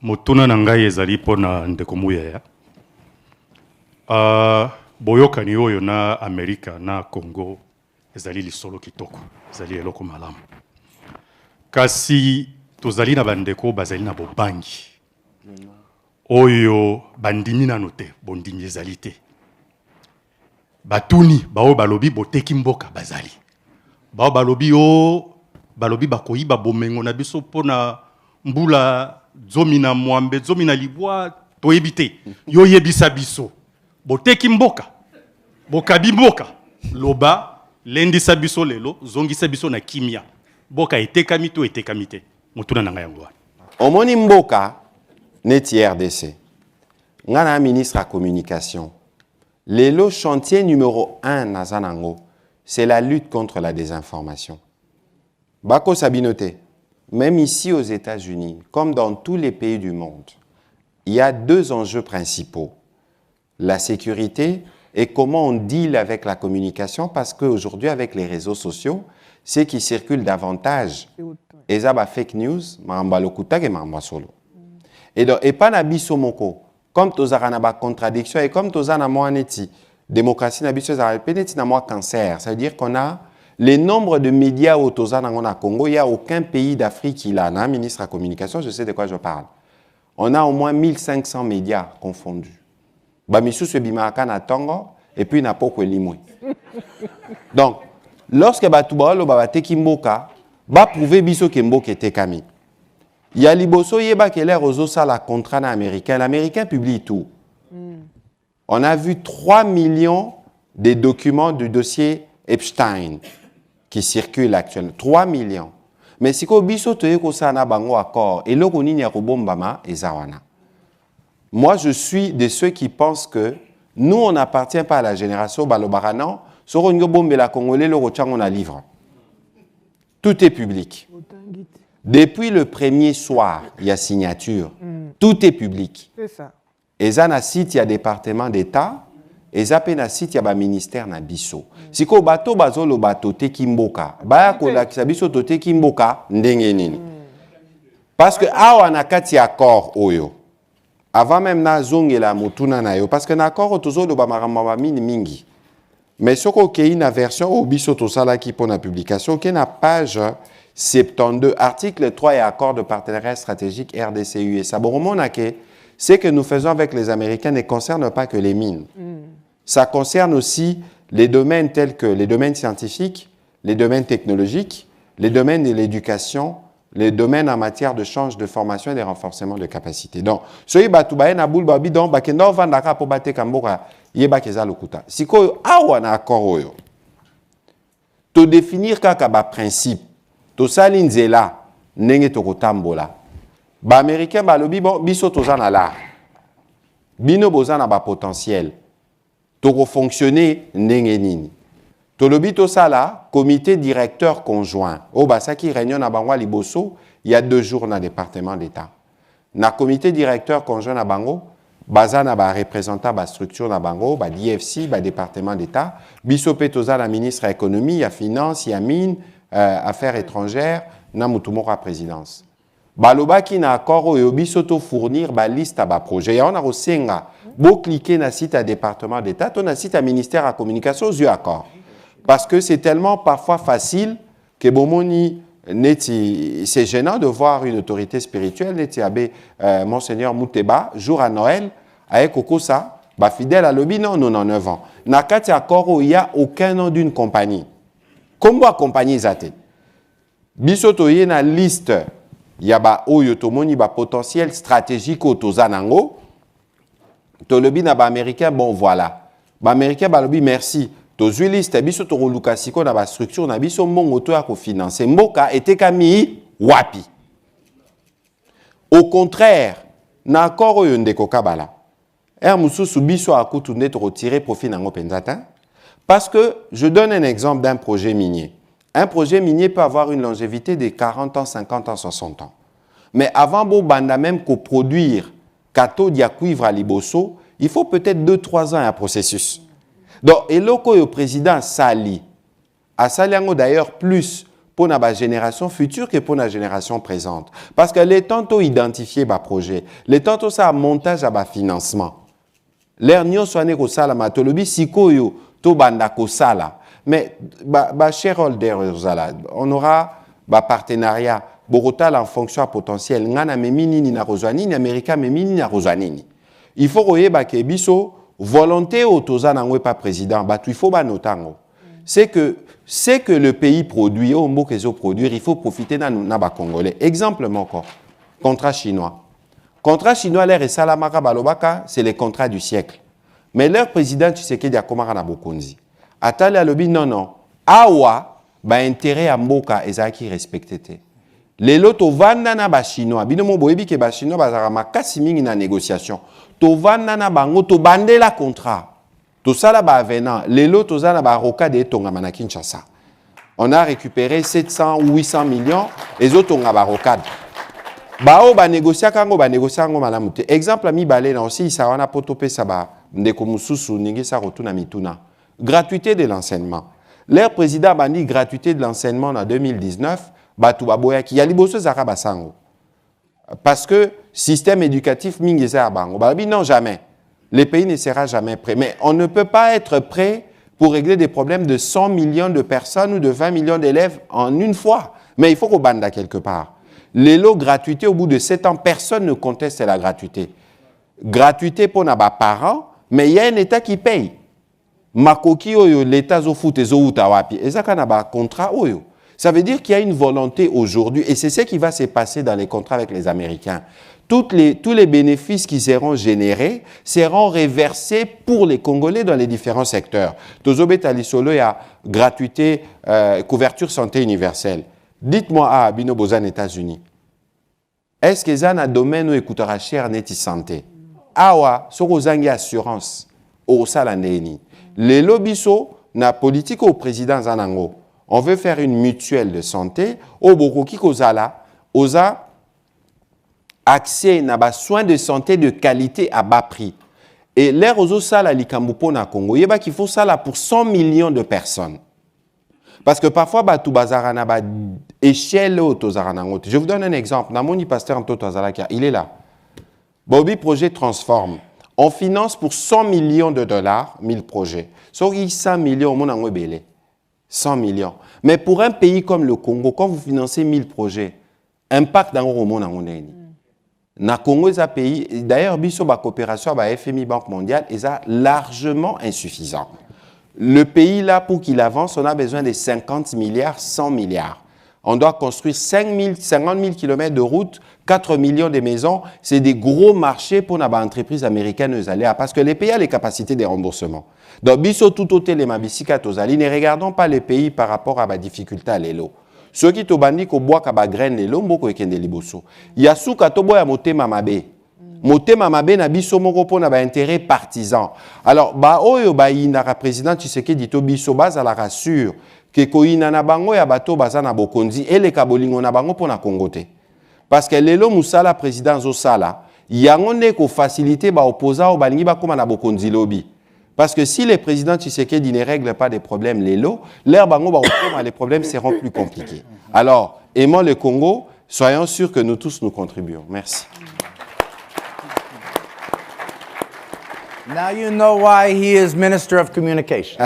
Motuna na ngai ezali pona ndeko muya. Boyokani oyo na Amerika na Congo ezali lisolo kitoko, ezali eloko malamu. Kasi tozali na bandeko bazali na bobangi. Oyo bandimi nano te, bondimi ezali te. Batuni bao balobi boteki mboka bazali. Bao balobi o balobi bakoyiba bomengo na biso pona mbula zomi na mwambe zomi na libwa toyebite yo yebisa biso boteki mboka bokabi mboka loba lendisa biso lelo zongisa biso na kimia boka etekami to etekami te motuna na ngai yango omoni mboka neti RDC ngana ministre à communication lelo chantier numéro 1 na zanango c'est la lutte contre la désinformation. Bako Sabinote, même ici aux États-Unis, comme dans tous les pays du monde, il y a deux enjeux principaux. La sécurité et comment on deal avec la communication, parce qu'aujourd'hui, avec les réseaux sociaux, c'est qui circulent davantage. Et ça, fake news, et donc, et pas nabiso moko, comme tu as une contradiction et comme tu as une démocratie, nabiso na cancer. Ça veut dire qu'on a les nombres de médias au Congo, il n'y a aucun pays d'Afrique qui l'a. Un ministre à communication, je sais de quoi je parle. On a au moins 1500 médias confondus. Bamisou se bimaka na Tongo et puis na poko limwe. Donc, lorsque batubalo babate kimboka, ba prouver biso kemboka était kami. Il y a liboso yeba keler ozo sa la contrat américain. L'américain publie tout. On a vu 3 millions de documents du dossier Epstein qui circulent actuellement. 3 millions. Mais si ko biso toye ko sa na bango accord et loko nini ya kobombama ezawana. Moi, je suis de ceux qui pensent que nous, on n'appartient pas à la génération Balobaranan. Soro nyo bombe la Congolais, le rochang on a livre. Tout est public. Depuis le premier soir, il y a signature. Tout est public. C'est ça. Et ça, na site, il y a département d'État. Et ça, na site, il y a ministère na biso. Si ko bato bazolo bato te kimboka, baya ko la kisabiso to te kimboka ndenge nini. Parce que awa na kati accord oyo. Avant même na zongela mutuna na yo parce que na accord tozolo ba maramba mingi. Mais ce qu'il y a une version au biso to sala qui pour la publication qui est na page 72 article 3 et accord de partenariat stratégique RDC-USA. Bon, ce que nous faisons avec les Américains ne concerne pas que les mines. Ça concerne aussi les domaines tels que les domaines scientifiques, les domaines technologiques, les domaines de l'éducation, les domaines en matière de change de formation et de renforcement de capacité. Donc, ce qui est na boule babi donc bakendo vandaka po bate kamboka yeba keza lokuta. Siko awa na accord oyo. To définir kaka ba principe, to salinzela ndenge to kotambola. Ba américain ba lobi bon biso tozana la. Bino bozana ba potentiel. To ko fonctionner ndenge nini. Tolobi to sala, comité directeur conjoint. Au Basaki réunion na Bango Liboso, il y a 2 jours dans le département d'État. Na comité directeur conjoint na Bango, bazana ba représentant ba structure na Bango, ba DFC, ba département d'État, biso petoza la ministre à économie, ya finance, ya mine, affaires étrangères, na mutumora présidence. Baloba ki na accord oyo biso to fournir ba liste à ba projet. Ya on a rosenga, bo cliquer na site à département d'État, to na site à ministère à communication, yeux accord. Parce que c'est tellement parfois facile que Bomoni, c'est gênant de voir une autorité spirituelle, Monseigneur Mouteba, jour à Noël, avec Okosa, fidèle à l'obi, non, 9 ans. Nakati Akoro, il n'y a aucun nom d'une compagnie. Comment compagnie zate? Bisoto y na liste, il y a Oyotomoni, potentiel stratégique au Tozanango. Tolobi na américain, bon voilà. Américain, lobi, merci. Tozui liste biso to lukasiko na ba structure na biso mbongo to ya ko financer mboka etekami wapi. Au contraire, na accord oyo ndeko kabala. Mususu biso akutu nde to retirer profit nango penzata parce que je donne un exemple d'un projet minier. Un projet minier peut avoir une longévité de 40 ans, 50 ans, 60 ans. Mais avant bo banda même ko produire cathode ya cuivre à liboso, il faut peut-être 2-3 ans à processus. Donc, et le président Sali, a Saliango d'ailleurs plus pour la génération future que pour la génération présente. Parce que les tantôt identifier le projet, les tantôt ça a montage à financement. L'air nyo soane ko sala matolobi sikoyo to banda ko sala. Mais shareholder on aura partenariat Bogota en fonction potentiel. Ngana memini ni na rozwani ni Amerika memini na rozwani. Il faut que biso volonté autoza n'angwe pas président, il faut notango. C'est que le pays produit, au mot qu'ils produire, il faut profiter na ba congolais. Exemple encore, contrat chinois. Contrat chinois l'air et salamaka balobaka, c'est les contrats du siècle. Mais leur président Tshisekedi a komara na bokonzi. Atali alobi non. Awa ba intérêt à mboka ezaki respecté. Les lots vanda na ba chinois, binomo boyebi ke ba chinois bazara makasi mingi na négociation. To vanda na bango to bandela contrat. To sala ba avenant, les lots tozana ba rocade et tonga na Kinshasa. On a récupéré 700 ou 800 millions et autres tonga ba rocade. Bao ba négocier kango malamu te. Exemple ami balé na aussi ça wana potope ça ba ndeko mususu ningi sa rotuna mituna. Gratuité de l'enseignement. Leur président a dit gratuité de l'enseignement en 2019. Parce que système éducatif non jamais. Le pays ne sera jamais prêt. Mais on ne peut pas être prêt pour régler des problèmes de 100 millions de personnes ou de 20 millions d'élèves en une fois. Mais il faut qu'on bande quelque part. Les lots gratuité, au bout de 7 ans, personne ne conteste la gratuité. Gratuité pour nos parents, mais il y a un État qui paye. Makoki oyo l'État zo fout zo utawapi. Et ça kana contrat oyo. Ça veut dire qu'il y a une volonté aujourd'hui, et c'est ce qui va se passer dans les contrats avec les Américains. Tous les bénéfices qui seront générés seront reversés pour les Congolais dans les différents secteurs. Tozobé Talisolo, il y a gratuité, couverture santé universelle. Dites-moi, Bino Bozan, États-Unis, est-ce que ça a un domaine où écoutera cher neti santé? Awa, sorozangi assurance, au salandeni. Les lobbies na politique au président Zanango. On veut faire une mutuelle de santé. Au Bokoki Kozala, osa accès à soins de santé de qualité à bas prix. Et l'air aux sala likambupo na Congo, il qu'il faut ça là pour 100 millions de personnes. Parce que parfois, tout bazar na ba échelle au tozaranangote. Je vous donne un exemple. Namoni pasteur Anto Tozalaka, il est là. Bobby Projet Transforme. On finance pour 100 millions de dollars 1000 projets. Sur 100 millions, on a belé. 100 millions. Mais pour un pays comme le Congo, quand vous financez 1000 projets, impact dans le monde, na Congo, c'est un pays, d'ailleurs, la coopération avec FMI, Banque mondiale, est largement insuffisant. Le pays, là, pour qu'il avance, on a besoin de 50 milliards, 100 milliards. On doit construire 50 000 km de routes, 4 millions de maisons. C'est des gros marchés pour les entreprises américaines. Parce que les pays ont les capacités de remboursement. Donc, biso tout au télémabisika tozali, ne regardons pas les pays par rapport à la difficulté à l'élo. Ceux qui tobandi ko bois ka ba graine l'élo, mboko ekende liboso. Yasuka tobo ya motema mabe. Motema mabe na biso moko po na ba intérêt partisan. Alors, ba oyo ba inara président Tshisekedi to biso baza la rassure que koina na bango ya bato baza na bokonzi et les kabolingo na bango po na Kongote. Parce que l'élo musala président zo sala, yango ne ko faciliter ba opposant o balingi ba koma na bokonzi lobby. Parce que si les présidents Tshisekedi ne règlent pas des problèmes, les problèmes seront plus compliqués. Alors, aimons le Congo, soyons sûrs que nous tous nous contribuons. Merci. Now you know why he is Minister of Communication.